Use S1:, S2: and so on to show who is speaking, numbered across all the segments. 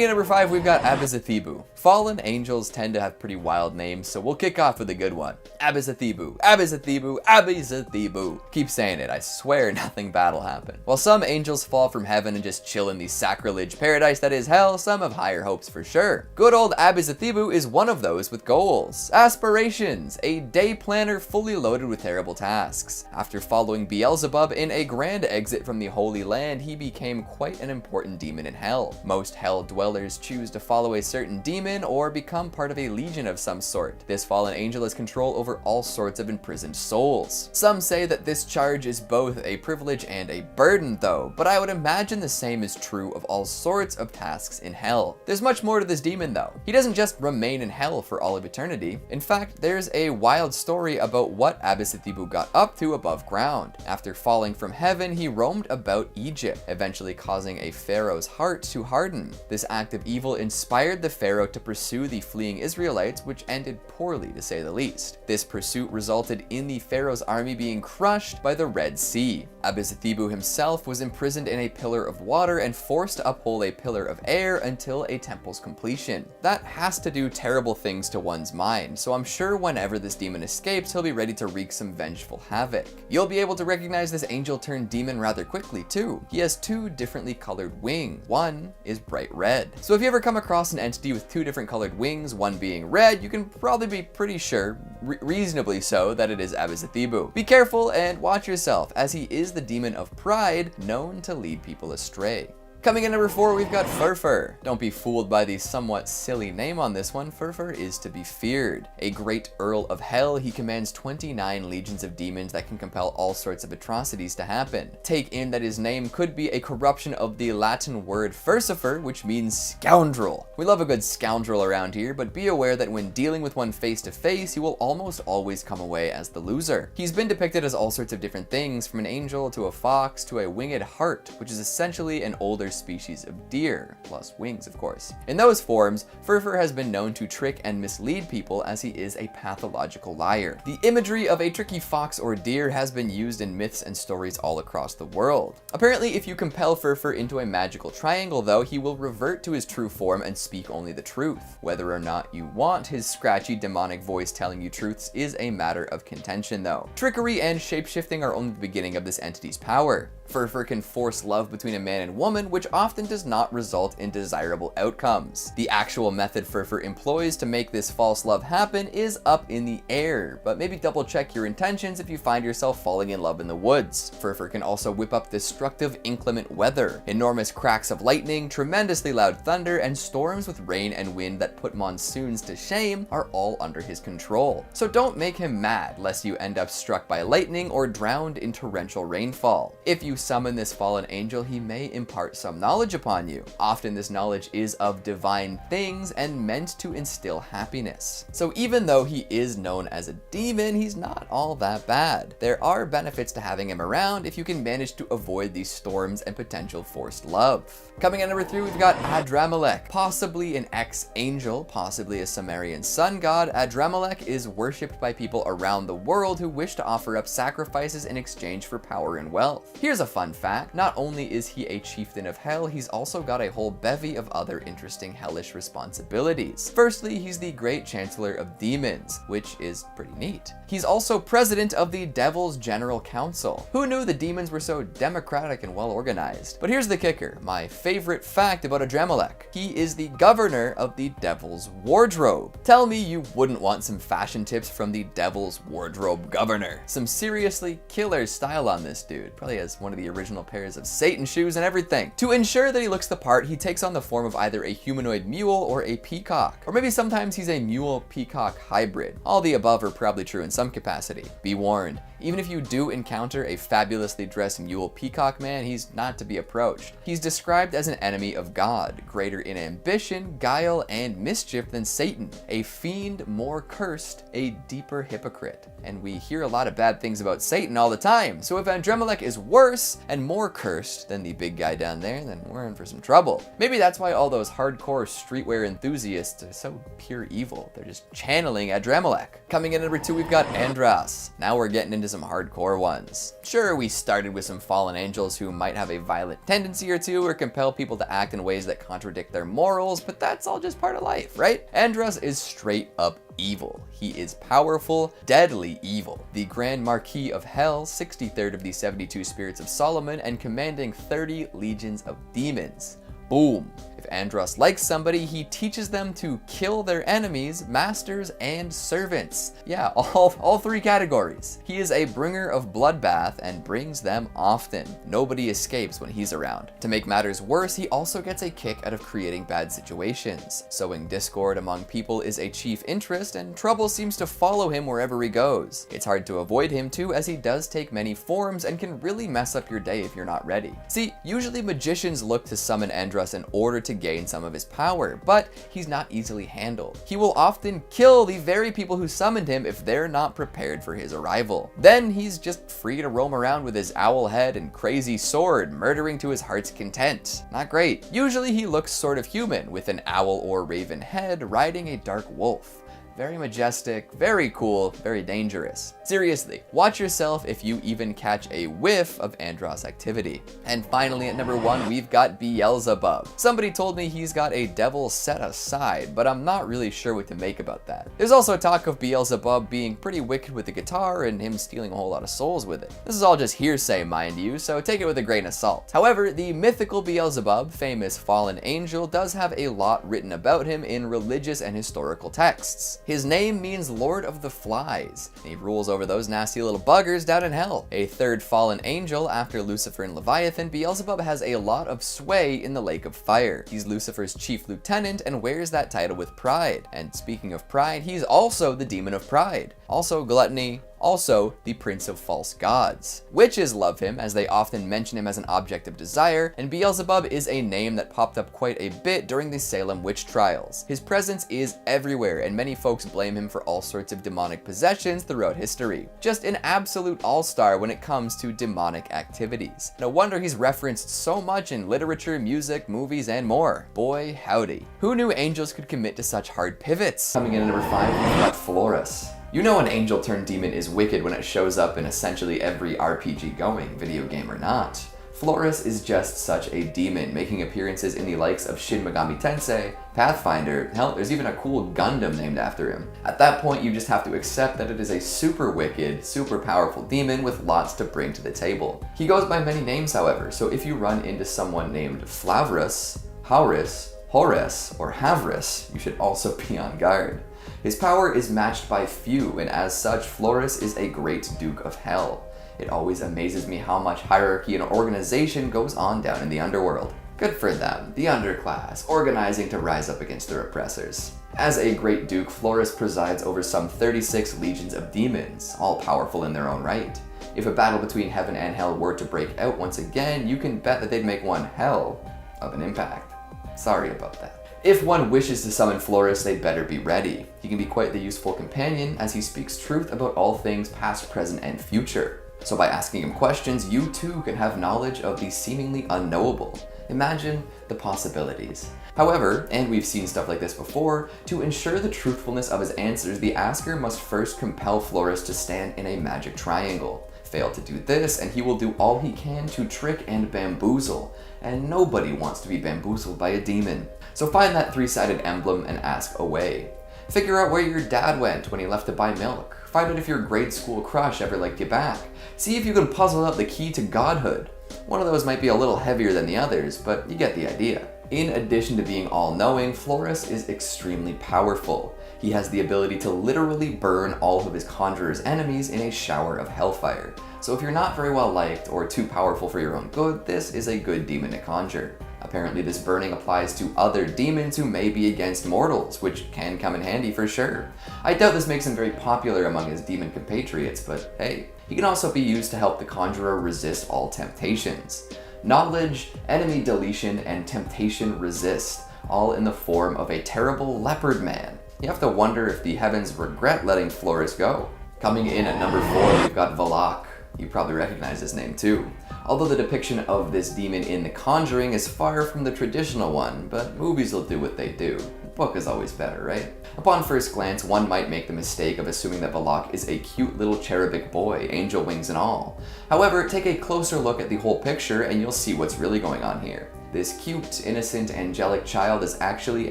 S1: Coming in number 5, we've got Abizathebu. Fallen angels tend to have pretty wild names, so we'll kick off with a good one. Abizathebu, Abizathebu, Abizathebu. Keep saying it, I swear nothing bad will happen. While some angels fall from heaven and just chill in the sacrilege paradise that is hell, some have higher hopes for sure. Good old Abizathebu is one of those with goals, aspirations, a day planner fully loaded with terrible tasks. After following Beelzebub in a grand exit from the Holy Land, he became quite an important demon in hell. Most hell dwellers choose to follow a certain demon or become part of a legion of some sort. This fallen angel has control over all sorts of imprisoned souls. Some say that this charge is both a privilege and a burden though, but I would imagine the same is true of all sorts of tasks in hell. There's much more to this demon though. He doesn't just remain in hell for all of eternity. In fact, there's a wild story about what Abizathebu got up to above ground. After falling from heaven, he roamed about Egypt, eventually causing a pharaoh's heart to harden. This act of evil inspired the pharaoh to pursue the fleeing Israelites, which ended poorly to say the least. This pursuit resulted in the pharaoh's army being crushed by the Red Sea. Abizathebu himself was imprisoned in a pillar of water and forced to uphold a pillar of air until a temple's completion. That has to do terrible things to one's mind, so I'm sure whenever this demon escapes, he'll be ready to wreak some vengeful havoc. You'll be able to recognize this angel turned demon rather quickly too. He has 2 differently colored wings. One is bright red. So if you ever come across an entity with 2 different colored wings, one being red, you can probably be pretty sure, reasonably so, that it is Abizathebu. Be careful and watch yourself, as he is the demon of pride, known to lead people astray. Coming in number 4, we've got Furfur. Don't be fooled by the somewhat silly name on this one. Furfur is to be feared. A great Earl of Hell, he commands 29 legions of demons that can compel all sorts of atrocities to happen. Take in that his name could be a corruption of the Latin word Furcifer, which means scoundrel. We love a good scoundrel around here, but be aware that when dealing with one face to face, he will almost always come away as the loser. He's been depicted as all sorts of different things, from an angel to a fox to a winged hart, which is essentially an older species of deer, plus wings of course. In those forms, Furfur has been known to trick and mislead people, as he is a pathological liar. The imagery of a tricky fox or deer has been used in myths and stories all across the world. Apparently, if you compel Furfur into a magical triangle though, he will revert to his true form and speak only the truth. Whether or not you want his scratchy demonic voice telling you truths is a matter of contention though. Trickery and shapeshifting are only the beginning of this entity's power. Furfur can force love between a man and woman, which often does not result in desirable outcomes. The actual method Furfur employs to make this false love happen is up in the air, but maybe double check your intentions if you find yourself falling in love in the woods. Furfur can also whip up destructive inclement weather. Enormous cracks of lightning, tremendously loud thunder, and storms with rain and wind that put monsoons to shame are all under his control. So don't make him mad, lest you end up struck by lightning or drowned in torrential rainfall. If you summon this fallen angel, he may impart some knowledge upon you. Often this knowledge is of divine things and meant to instill happiness. So even though he is known as a demon, he's not all that bad. There are benefits to having him around if you can manage to avoid these storms and potential forced love. Coming at number 3, we've got Adramelech. Possibly an ex-angel, possibly a Sumerian sun god, Adramelech is worshipped by people around the world who wish to offer up sacrifices in exchange for power and wealth. Here's a fun fact: not only is he a chieftain of hell, he's also got a whole bevy of other interesting hellish responsibilities. Firstly, he's the Great Chancellor of Demons, which is pretty neat. He's also president of the Devil's General Council. Who knew the demons were so democratic and well organized? But here's the kicker, my favorite fact about Adramelech. He is the governor of the Devil's Wardrobe. Tell me you wouldn't want some fashion tips from the Devil's Wardrobe governor. Some seriously killer style on this dude. Probably has one of the original pairs of Satan shoes and everything. To ensure that he looks the part, he takes on the form of either a humanoid mule or a peacock. Or maybe sometimes he's a mule-peacock hybrid. All the above are probably true in some capacity. Be warned, even if you do encounter a fabulously dressed mule-peacock man, he's not to be approached. He's described as an enemy of God, greater in ambition, guile, and mischief than Satan. A fiend more cursed, a deeper hypocrite. And we hear a lot of bad things about Satan all the time, so if Adramelech is worse and more cursed than the big guy down there, then we're in for some trouble. Maybe that's why all those hardcore streetwear enthusiasts are so pure evil. They're just channeling Adramelech. Coming in at number 2, we've got Andras. Now we're getting into some hardcore ones. Sure, we started with some fallen angels who might have a violent tendency or two or compel people to act in ways that contradict their morals, but that's all just part of life, right? Andros is straight up evil. He is powerful, deadly evil. The Grand Marquis of Hell, 63rd of the 72 Spirits of Solomon, and commanding 30 legions of demons. Boom. If Andros likes somebody, he teaches them to kill their enemies, masters, and servants. Yeah, all three categories. He is a bringer of bloodbath and brings them often. Nobody escapes when he's around. To make matters worse, he also gets a kick out of creating bad situations. Sowing discord among people is a chief interest, and trouble seems to follow him wherever he goes. It's hard to avoid him too, as he does take many forms and can really mess up your day if you're not ready. See, usually magicians look to summon Andros in order to gain some of his power, but he's not easily handled. He will often kill the very people who summoned him if they're not prepared for his arrival. Then he's just free to roam around with his owl head and crazy sword, murdering to his heart's content. Not great. Usually he looks sort of human, with an owl or raven head riding a dark wolf. Very majestic, very cool, very dangerous. Seriously, watch yourself if you even catch a whiff of Andros activity. And finally, at number 1, we've got Beelzebub. Somebody told me he's got a devil set aside, but I'm not really sure what to make about that. There's also talk of Beelzebub being pretty wicked with the guitar and him stealing a whole lot of souls with it. This is all just hearsay, mind you, so take it with a grain of salt. However, the mythical Beelzebub, famous fallen angel, does have a lot written about him in religious and historical texts. His name means Lord of the Flies, and he rules over those nasty little buggers down in hell. A third fallen angel after Lucifer and Leviathan, Beelzebub has a lot of sway in the lake of fire. He's Lucifer's chief lieutenant and wears that title with pride. And speaking of pride, he's also the demon of pride. Also gluttony, also the prince of false gods. Witches love him, as they often mention him as an object of desire, and Beelzebub is a name that popped up quite a bit during the Salem witch trials. His presence is everywhere, and many folks blame him for all sorts of demonic possessions throughout history. Just an absolute all-star when it comes to demonic activities. No wonder he's referenced so much in literature, music, movies, and more. Boy, howdy. Who knew angels could commit to such hard pivots? Coming in at number 5, we've got Florus. You know an angel turned demon is wicked when it shows up in essentially every RPG going, video game or not. Florus is just such a demon, making appearances in the likes of Shin Megami Tensei, Pathfinder, hell, there's even a cool Gundam named after him. At that point, you just have to accept that it is a super wicked, super powerful demon with lots to bring to the table. He goes by many names, however, so if you run into someone named Flavrus, Haurus, Horus, or Havris, you should also be on guard. His power is matched by few, and as such, Florus is a great Duke of Hell. It always amazes me how much hierarchy and organization goes on down in the underworld. Good for them, the underclass, organizing to rise up against their oppressors. As a great duke, Florus presides over some 36 legions of demons, all powerful in their own right. If a battle between heaven and hell were to break out once again, you can bet that they'd make one hell of an impact. Sorry about that. If one wishes to summon Florus, they'd better be ready. He can be quite the useful companion, as he speaks truth about all things past, present, and future. So by asking him questions, you too can have knowledge of the seemingly unknowable. Imagine the possibilities. However, and we've seen stuff like this before, to ensure the truthfulness of his answers, the asker must first compel Florus to stand in a magic triangle. Fail to do this, and he will do all he can to trick and bamboozle, and nobody wants to be bamboozled by a demon. So find that three-sided emblem and ask away. Figure out where your dad went when he left to buy milk. Find out if your grade school crush ever liked you back. See if you can puzzle out the key to godhood. One of those might be a little heavier than the others, but you get the idea. In addition to being all-knowing, Florus is extremely powerful. He has the ability to literally burn all of his conjurer's enemies in a shower of hellfire. So if you're not very well liked or too powerful for your own good, this is a good demon to conjure. Apparently this burning applies to other demons who may be against mortals, which can come in handy for sure. I doubt this makes him very popular among his demon compatriots, but hey, he can also be used to help the conjurer resist all temptations. Knowledge, enemy deletion, and temptation resist, all in the form of a terrible leopard man. You have to wonder if the heavens regret letting Florus go. Coming in at number 4, we've got Valak. You probably recognize his name too. Although the depiction of this demon in The Conjuring is far from the traditional one, but movies will do what they do. The book is always better, right? Upon first glance, one might make the mistake of assuming that Valak is a cute little cherubic boy, angel wings and all. However, take a closer look at the whole picture and you'll see what's really going on here. This cute, innocent, angelic child is actually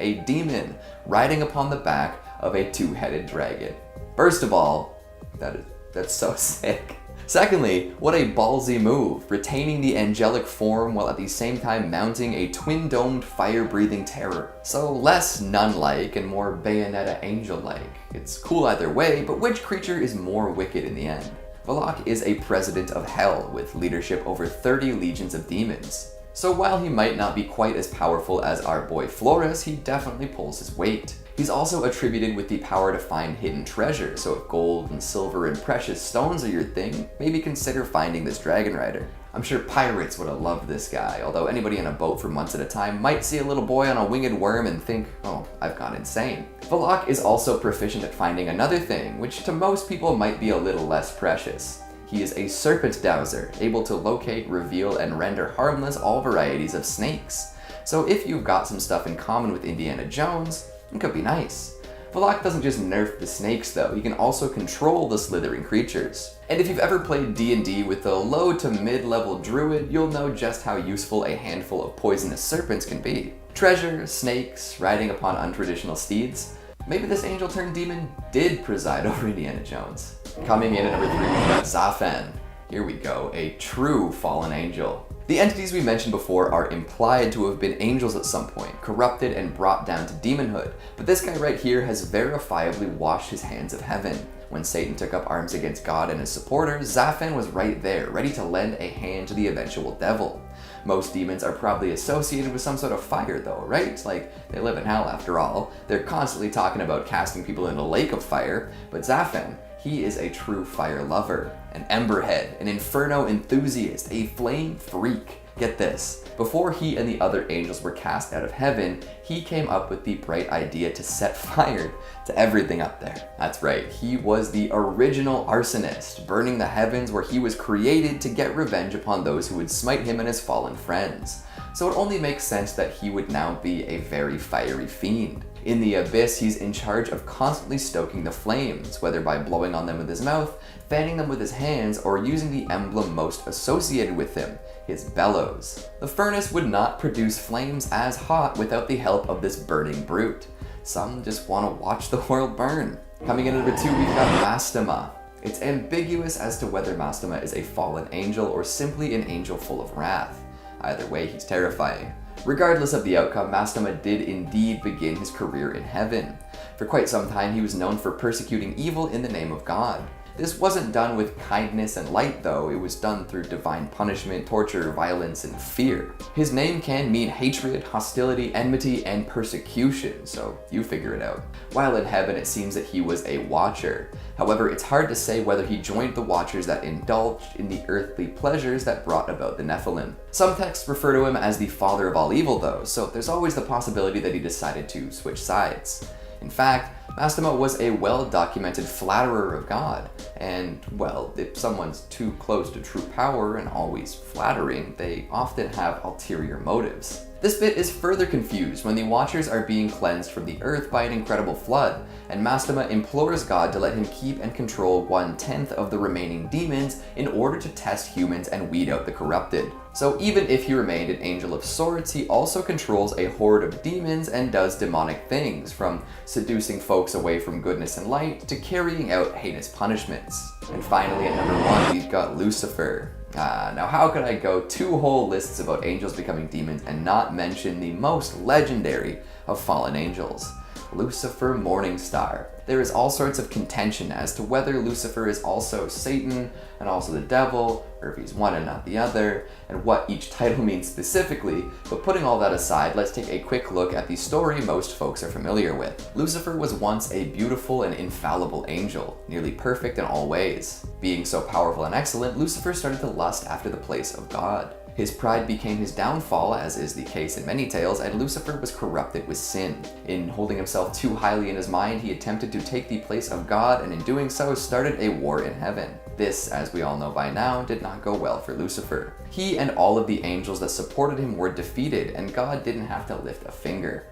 S1: a demon riding upon the back of a two-headed dragon. First of all, that's so sick. Secondly, what a ballsy move, retaining the angelic form while at the same time mounting a twin-domed fire-breathing terror. So less nun-like and more Bayonetta angel-like. It's cool either way, but which creature is more wicked in the end? Valak is a president of hell with leadership over 30 legions of demons. So while he might not be quite as powerful as our boy Flores, he definitely pulls his weight. He's also attributed with the power to find hidden treasure, so if gold and silver and precious stones are your thing, maybe consider finding this dragon rider. I'm sure pirates would have loved this guy, although anybody in a boat for months at a time might see a little boy on a winged worm and think, oh, I've gone insane. Valak is also proficient at finding another thing, which to most people might be a little less precious. He is a serpent dowser, able to locate, reveal, and render harmless all varieties of snakes. So if you've got some stuff in common with Indiana Jones, it could be nice. Valak doesn't just nerf the snakes though, he can also control the slithering creatures. And if you've ever played D&D with a low to mid-level druid, you'll know just how useful a handful of poisonous serpents can be. Treasure, snakes, riding upon untraditional steeds. Maybe this angel turned demon did preside over Indiana Jones. Coming in at number 3, we've got Zaphan. Here we go, a true fallen angel. The entities we mentioned before are implied to have been angels at some point, corrupted and brought down to demonhood, but this guy right here has verifiably washed his hands of heaven. When Satan took up arms against God and his supporters, Zaphan was right there, ready to lend a hand to the eventual devil. Most demons are probably associated with some sort of fire though, right? Like, they live in hell after all. They're constantly talking about casting people in a lake of fire, but Zaphan, he is a true fire lover, an emberhead, an inferno enthusiast, a flame freak. Get this, before he and the other angels were cast out of heaven, he came up with the bright idea to set fire to everything up there. That's right, he was the original arsonist, burning the heavens where he was created to get revenge upon those who would smite him and his fallen friends. So it only makes sense that he would now be a very fiery fiend. In the abyss, he's in charge of constantly stoking the flames, whether by blowing on them with his mouth, fanning them with his hands, or using the emblem most associated with him, his bellows. The furnace would not produce flames as hot without the help of this burning brute. Some just want to watch the world burn. Coming in at number 2, we've got Mastema. It's ambiguous as to whether Mastema is a fallen angel or simply an angel full of wrath. Either way, he's terrifying. Regardless of the outcome, Mastema did indeed begin his career in heaven. For quite some time, he was known for persecuting evil in the name of God. This wasn't done with kindness and light though, it was done through divine punishment, torture, violence, and fear. His name can mean hatred, hostility, enmity, and persecution, so you figure it out. While in heaven, it seems that he was a watcher. However, it's hard to say whether he joined the watchers that indulged in the earthly pleasures that brought about the Nephilim. Some texts refer to him as the father of all evil though, so there's always the possibility that he decided to switch sides. In fact, Mastema was a well-documented flatterer of God, and, well, if someone's too close to true power and always flattering, they often have ulterior motives. This bit is further confused when the Watchers are being cleansed from the earth by an incredible flood, and Mastema implores God to let him keep and control 1/10 of the remaining demons in order to test humans and weed out the corrupted. So even if he remained an angel of sorts, he also controls a horde of demons and does demonic things, from seducing folks away from goodness and light to carrying out heinous punishments. And finally, at number 1, we've got Lucifer. Now how could I go 2 whole lists about angels becoming demons and not mention the most legendary of fallen angels? Lucifer Morningstar. There is all sorts of contention as to whether Lucifer is also Satan and also the devil, or if he's one and not the other, and what each title means specifically, but putting all that aside, let's take a quick look at the story most folks are familiar with. Lucifer was once a beautiful and infallible angel, nearly perfect in all ways. Being so powerful and excellent, Lucifer started to lust after the place of God. His pride became his downfall, as is the case in many tales, and Lucifer was corrupted with sin. In holding himself too highly in his mind, he attempted to take the place of God, and in doing so, started a war in heaven. This, as we all know by now, did not go well for Lucifer. He and all of the angels that supported him were defeated, and God didn't have to lift a finger.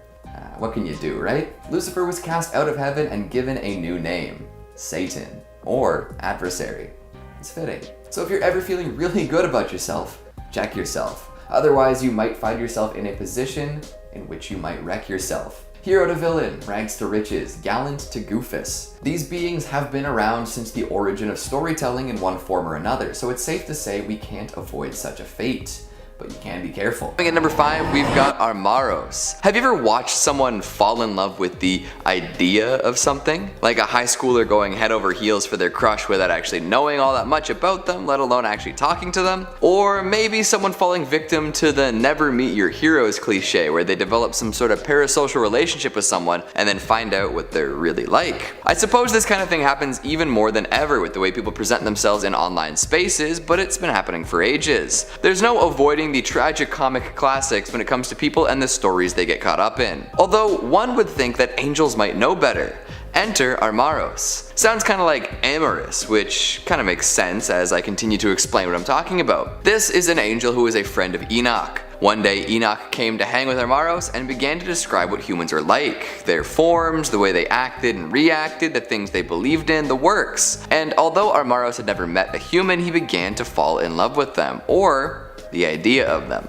S1: What can you do, right? Lucifer was cast out of heaven and given a new name, Satan, or adversary. It's fitting. So if you're ever feeling really good about yourself, check yourself. Otherwise, you might find yourself in a position in which you might wreck yourself. Hero to villain, rags to riches, gallant to goofus. These beings have been around since the origin of storytelling in one form or another, so it's safe to say we can't avoid such a fate. But you can be careful. At number 5, we've got Armaros. Have you ever watched someone fall in love with the idea of something? Like a high schooler going head over heels for their crush without actually knowing all that much about them, let alone actually talking to them? Or maybe someone falling victim to the never meet your heroes cliche, where they develop some sort of parasocial relationship with someone and then find out what they're really like. I suppose this kind of thing happens even more than ever with the way people present themselves in online spaces, but it's been happening for ages. There's no avoiding the tragicomic classics when it comes to people and the stories they get caught up in. Although one would think that angels might know better. Enter Armaros. Sounds kind of like amorous, which kind of makes sense as I continue to explain what I'm talking about. This is an angel who is a friend of Enoch. One day Enoch came to hang with Armaros and began to describe what humans are like, their forms, the way they acted and reacted, the things they believed in, the works. And although Armaros had never met a human, he began to fall in love with them, or the idea of them.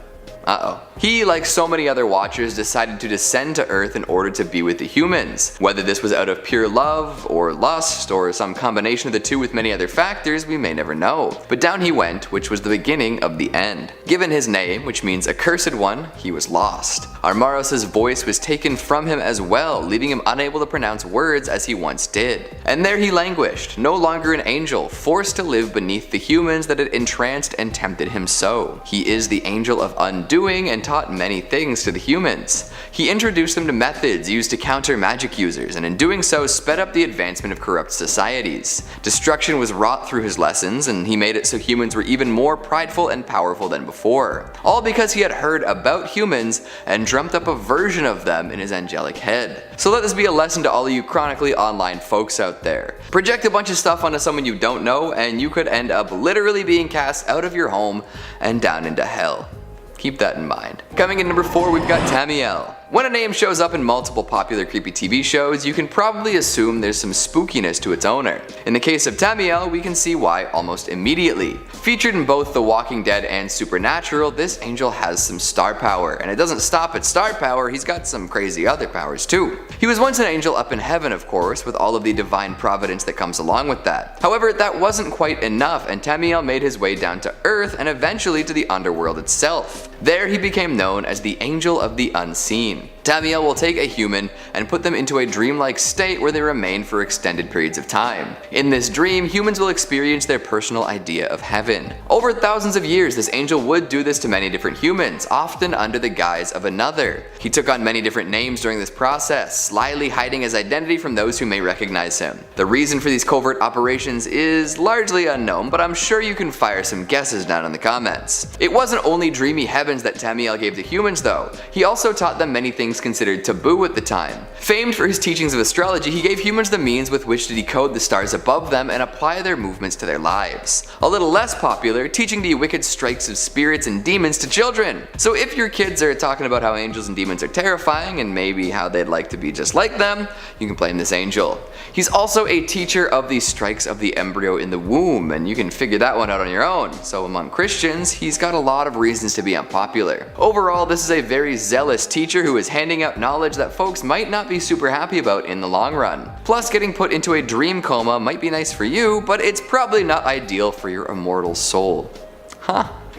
S1: He, like so many other watchers, decided to descend to Earth in order to be with the humans. Whether this was out of pure love, or lust, or some combination of the two with many other factors, we may never know. But down he went, which was the beginning of the end. Given his name, which means accursed one, he was lost. Armaros' voice was taken from him as well, leaving him unable to pronounce words as he once did. And there he languished, no longer an angel, forced to live beneath the humans that had entranced and tempted him so. He is the angel of undoing and taught many things to the humans. He introduced them to methods used to counter magic users, and in doing so sped up the advancement of corrupt societies. Destruction was wrought through his lessons, and he made it so humans were even more prideful and powerful than before. All because he had heard about humans and dreamt up a version of them in his angelic head. So let this be a lesson to all of you chronically online folks out there. Project a bunch of stuff onto someone you don't know, and you could end up literally being cast out of your home and down into hell. Keep that in mind. Coming in number 4, we've got Tamiel. When a name shows up in multiple popular creepy TV shows, you can probably assume there's some spookiness to its owner. In the case of Tamiel, we can see why almost immediately. Featured in both The Walking Dead and Supernatural, this angel has some star power, and it doesn't stop at star power, he's got some crazy other powers too. He was once an angel up in heaven, of course, with all of the divine providence that comes along with that. However, that wasn't quite enough, and Tamiel made his way down to Earth and eventually to the underworld itself. There he became known as the Angel of the Unseen. Tamiel will take a human and put them into a dreamlike state where they remain for extended periods of time. In this dream, humans will experience their personal idea of heaven. Over thousands of years, this angel would do this to many different humans, often under the guise of another. He took on many different names during this process, slyly hiding his identity from those who may recognize him. The reason for these covert operations is largely unknown, but I'm sure you can fire some guesses down in the comments. It wasn't only dreamy heavens that Tamiel gave to humans though. He also taught them many things considered taboo at the time. Famed for his teachings of astrology, he gave humans the means with which to decode the stars above them and apply their movements to their lives. A little less popular, teaching the wicked strikes of spirits and demons to children. So if your kids are talking about how angels and demons are terrifying and maybe how they'd like to be just like them, you can blame this angel. He's also a teacher of the strikes of the embryo in the womb, and you can figure that one out on your own. So among Christians, he's got a lot of reasons to be unpopular. Overall, this is a very zealous teacher who is handing out knowledge that folks might not be super happy about in the long run. Plus, getting put into a dream coma might be nice for you, but it's probably not ideal for your immortal soul.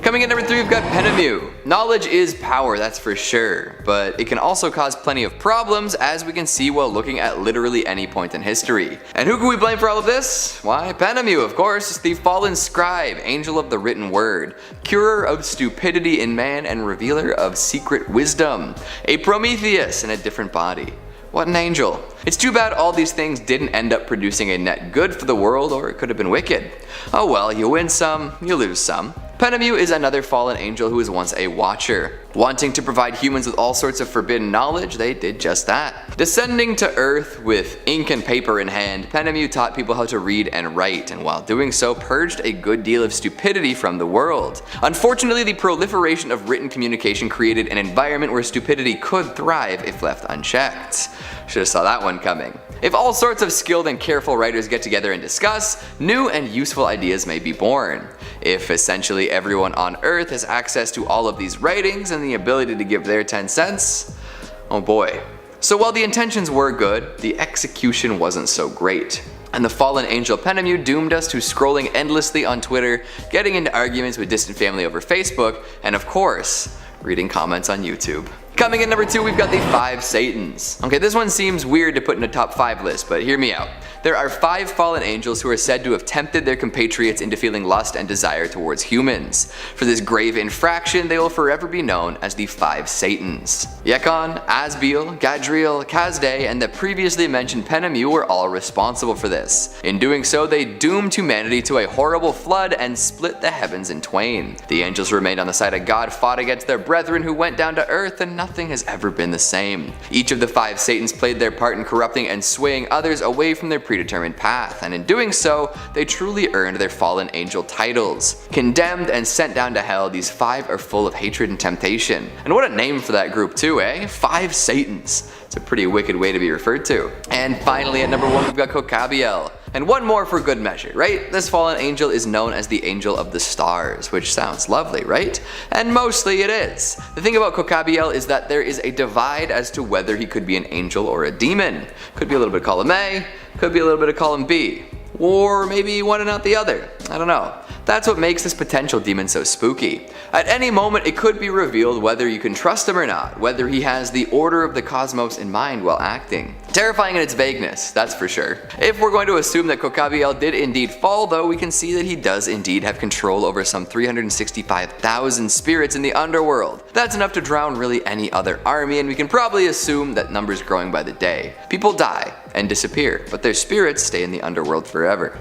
S1: Coming in number 3, we've got Penemu. Knowledge is power, that's for sure, but it can also cause plenty of problems, as we can see while looking at literally any point in history. And who can we blame for all of this? Why, Penemu, of course, the fallen scribe, angel of the written word, curer of stupidity in man and revealer of secret wisdom, a Prometheus in a different body. What an angel. It's too bad all these things didn't end up producing a net good for the world, or it could have been wicked. Oh well, you win some, you lose some. Penemu is another fallen angel who was once a watcher. Wanting to provide humans with all sorts of forbidden knowledge, they did just that. Descending to Earth with ink and paper in hand, Penemu taught people how to read and write, and while doing so purged a good deal of stupidity from the world. Unfortunately, the proliferation of written communication created an environment where stupidity could thrive if left unchecked. Should've saw that one coming. If all sorts of skilled and careful writers get together and discuss, new and useful ideas may be born. If essentially everyone on Earth has access to all of these writings and the ability to give their 10 cents, oh boy. So while the intentions were good, the execution wasn't so great. And the fallen angel Penemu doomed us to scrolling endlessly on Twitter, getting into arguments with distant family over Facebook, and of course, reading comments on YouTube. Coming in number 2, we've got the 5 Satans. Okay, this one seems weird to put in a top 5 list, but hear me out. There are 5 fallen angels who are said to have tempted their compatriots into feeling lust and desire towards humans. For this grave infraction, they will forever be known as the 5 Satans. Yekon, Asbiel, Gadriel, Kazde, and the previously mentioned Penemu were all responsible for this. In doing so, they doomed humanity to a horrible flood and split the heavens in twain. The angels who remained on the side of God fought against their brethren who went down to earth, and nothing has ever been the same. Each of the 5 Satans played their part in corrupting and swaying others away from their predetermined path, and in doing so, they truly earned their fallen angel titles. Condemned and sent down to hell, these 5 are full of hatred and temptation. And what a name for that group too, eh? 5 Satans. It's a pretty wicked way to be referred to. And finally at number 1 we've got Kokabiel. And one more for good measure, right? This fallen angel is known as the Angel of the Stars, which sounds lovely, right? And mostly it is. The thing about Kokabiel is that there is a divide as to whether he could be an angel or a demon. Could be a little bit of column A, could be a little bit of column B. Or maybe one and not the other. I don't know. That's what makes this potential demon so spooky. At any moment it could be revealed whether you can trust him or not, whether he has the order of the cosmos in mind while acting. Terrifying in its vagueness, that's for sure. If we're going to assume that Kokabiel did indeed fall though, we can see that he does indeed have control over some 365,000 spirits in the underworld. That's enough to drown really any other army, and we can probably assume that number's growing by the day. People die and disappear, but their spirits stay in the underworld forever.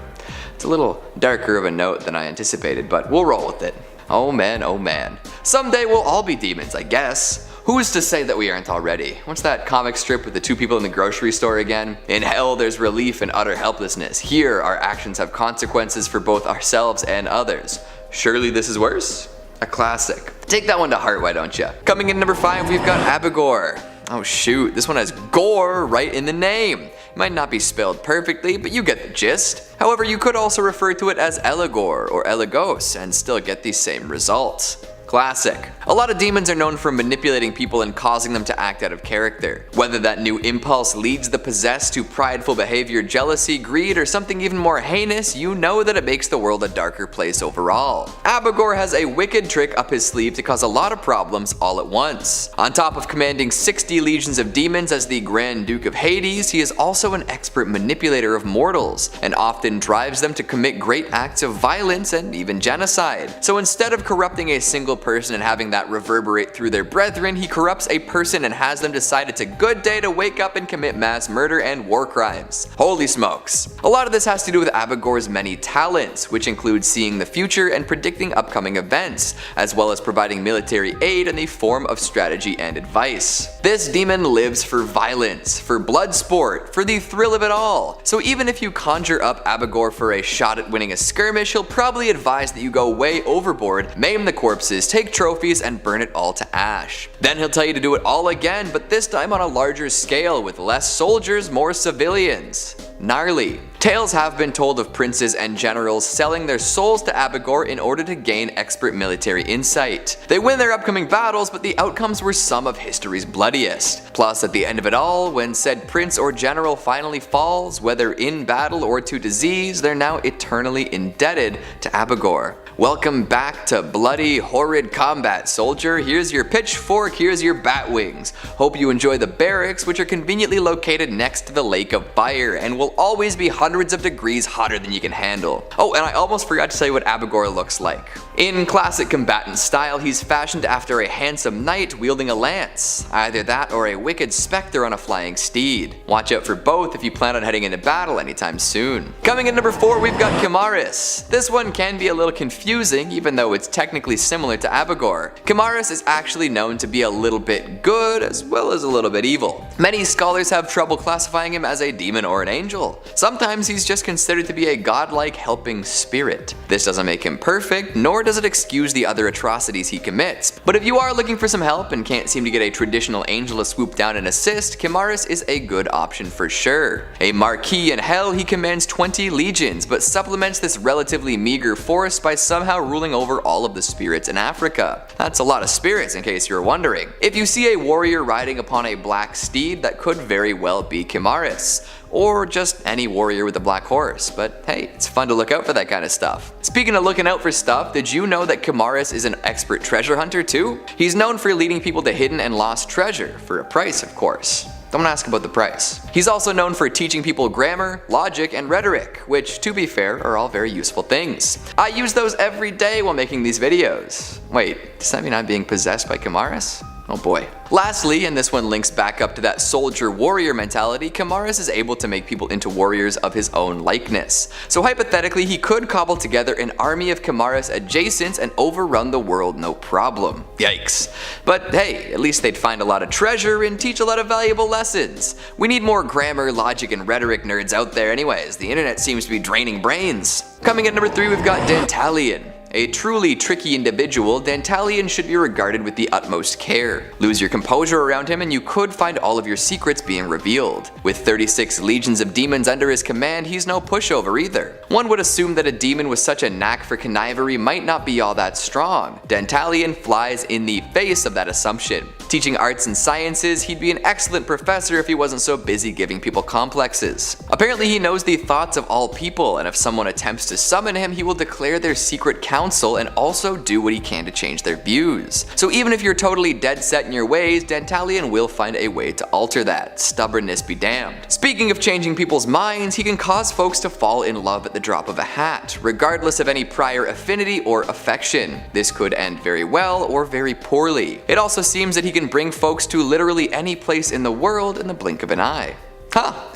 S1: It's a little darker of a note than I anticipated, but we'll roll with it. Oh man, oh man. Someday we'll all be demons, I guess. Who's to say that we aren't already? What's that comic strip with the 2 people in the grocery store again? In hell there's relief and utter helplessness. Here our actions have consequences for both ourselves and others. Surely this is worse? A classic. Take that one to heart, why don't you? Coming in number 5, we've got Abigor. Oh shoot, this one has gore right in the name. It might not be spelled perfectly, but you get the gist. However, you could also refer to it as Eligor or Eligos and still get the same results. Classic. A lot of demons are known for manipulating people and causing them to act out of character. Whether that new impulse leads the possessed to prideful behavior, jealousy, greed, or something even more heinous, you know that it makes the world a darker place overall. Abigor has a wicked trick up his sleeve to cause a lot of problems all at once. On top of commanding 60 legions of demons as the Grand Duke of Hades, he is also an expert manipulator of mortals, and often drives them to commit great acts of violence and even genocide. So instead of corrupting a single person and having that reverberate through their brethren, he corrupts a person and has them decide it's a good day to wake up and commit mass murder and war crimes. Holy smokes. A lot of this has to do with Abigor's many talents, which include seeing the future and predicting upcoming events, as well as providing military aid in the form of strategy and advice. This demon lives for violence, for blood sport, for the thrill of it all. So even if you conjure up Abigor for a shot at winning a skirmish, he'll probably advise that you go way overboard, maim the corpses, take trophies, and burn it all to ash. Then he'll tell you to do it all again, but this time on a larger scale with less soldiers, more civilians. Gnarly. Tales have been told of princes and generals selling their souls to Abigor in order to gain expert military insight. They win their upcoming battles, but the outcomes were some of history's bloodiest. Plus, at the end of it all, when said prince or general finally falls, whether in battle or to disease, they're now eternally indebted to Abigor. Welcome back to bloody, horrid combat, soldier. Here's your pitchfork, here's your bat wings. Hope you enjoy the barracks, which are conveniently located next to the Lake of Fire, and will always be hundreds of degrees hotter than you can handle. Oh, and I almost forgot to tell you what Abigor looks like. In classic combatant style, he's fashioned after a handsome knight wielding a lance. Either that or a wicked specter on a flying steed. Watch out for both if you plan on heading into battle anytime soon. Coming in number 4, we've got Kimaris. This one can be a little confusing confusing even though it's technically similar to Abigor. Chimaris is actually known to be a little bit good as well as a little bit evil. Many scholars have trouble classifying him as a demon or an angel. Sometimes he's just considered to be a godlike helping spirit. This doesn't make him perfect, nor does it excuse the other atrocities he commits. But if you are looking for some help and can't seem to get a traditional angel to swoop down and assist, Chimaris is a good option for sure. A marquis in hell, he commands 20 legions, but supplements this relatively meager force by somehow ruling over all of the spirits in Africa. That's a lot of spirits in case you were wondering. If you see a warrior riding upon a black steed, that could very well be Chimaris. Or just any warrior with a black horse, but hey, it's fun to look out for that kind of stuff. Speaking of looking out for stuff, did you know that Chimaris is an expert treasure hunter too? He's known for leading people to hidden and lost treasure, for a price of course. Don't ask about the price. He's also known for teaching people grammar, logic, and rhetoric, which to be fair are all very useful things. I use those every day while making these videos. Wait, does that mean I'm being possessed by Chimaris? Oh boy. Lastly, and this one links back up to that soldier-warrior mentality, Chimaris is able to make people into warriors of his own likeness. So hypothetically, he could cobble together an army of Chimaris adjacents and overrun the world no problem. Yikes. But hey, at least they'd find a lot of treasure and teach a lot of valuable lessons. We need more grammar, logic, and rhetoric nerds out there anyways. The internet seems to be draining brains. Coming at number 3, we've got Dantalion. A truly tricky individual, Dantalion should be regarded with the utmost care. Lose your composure around him and you could find all of your secrets being revealed. With 36 legions of demons under his command, he's no pushover either. One would assume that a demon with such a knack for connivery might not be all that strong. Dantalion flies in the face of that assumption. Teaching arts and sciences, he'd be an excellent professor if he wasn't so busy giving people complexes. Apparently he knows the thoughts of all people, and if someone attempts to summon him, he will declare their secret counsel and also do what he can to change their views. So even if you're totally dead set in your ways, Dantalion will find a way to alter that. Stubbornness be damned. Speaking of changing people's minds, he can cause folks to fall in love at the drop of a hat, regardless of any prior affinity or affection. This could end very well or very poorly. It also seems that he can bring folks to literally any place in the world in the blink of an eye.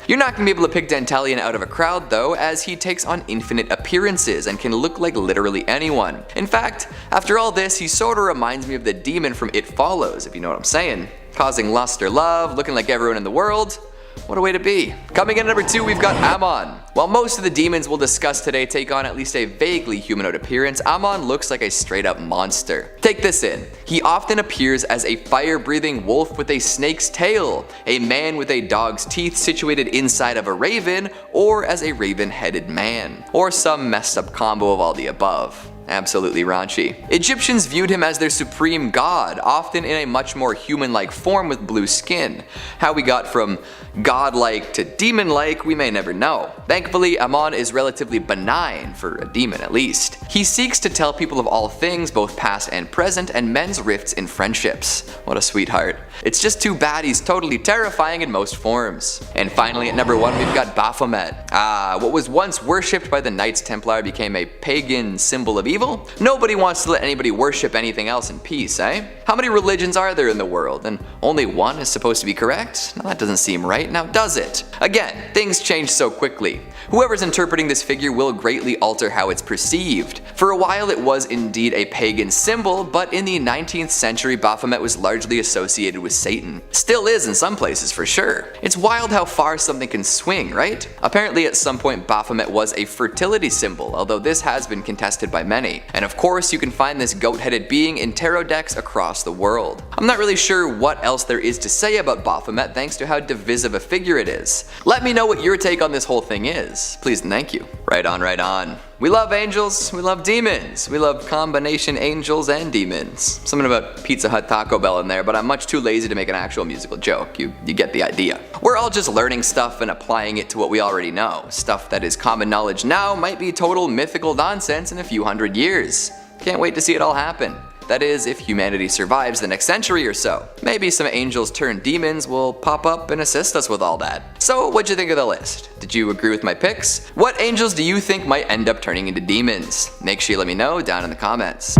S1: You're not going to be able to pick Dantalion out of a crowd though, as he takes on infinite appearances and can look like literally anyone. In fact, after all this, he sorta reminds me of the demon from It Follows, if you know what I'm saying. Causing lust or love, looking like everyone in the world. What a way to be. Coming in at number 2, we've got Amon. While most of the demons we'll discuss today take on at least a vaguely humanoid appearance, Amon looks like a straight up monster. Take this in. He often appears as a fire-breathing wolf with a snake's tail, a man with a dog's teeth situated inside of a raven, or as a raven-headed man, or some messed up combo of all the above. Absolutely raunchy. Egyptians viewed him as their supreme god, often in a much more human-like form with blue skin. How we got from godlike to demon-like, we may never know. Thankfully, Amon is relatively benign, for a demon at least. He seeks to tell people of all things, both past and present, and mends rifts in friendships. What a sweetheart. It's just too bad he's totally terrifying in most forms. And finally, at number 1, we've got Baphomet. What was once worshipped by the Knights Templar became a pagan symbol of evil? Nobody wants to let anybody worship anything else in peace, eh? How many religions are there in the world, and only one is supposed to be correct? Now that doesn't seem right, now does it? Again, things change so quickly. Whoever's interpreting this figure will greatly alter how it's perceived. For a while it was indeed a pagan symbol, but in the 19th century Baphomet was largely associated with Satan. Still is in some places for sure. It's wild how far something can swing, right? Apparently at some point Baphomet was a fertility symbol, although this has been contested by many. And of course you can find this goat-headed being in tarot decks across the world. I'm not really sure what else there is to say about Baphomet thanks to how divisive a figure it is. Let me know what your take on this whole thing is. Please and thank you. Right on, right on. We love angels, we love demons, we love combination angels and demons. Something about Pizza Hut Taco Bell in there, but I'm much too lazy to make an actual musical joke. You get the idea. We're all just learning stuff and applying it to what we already know. Stuff that is common knowledge now might be total mythical nonsense in a few hundred years. Can't wait to see it all happen. That is, if humanity survives the next century or so. Maybe some angels turned demons will pop up and assist us with all that. So what'd you think of the list? Did you agree with my picks? What angels do you think might end up turning into demons? Make sure you let me know down in the comments.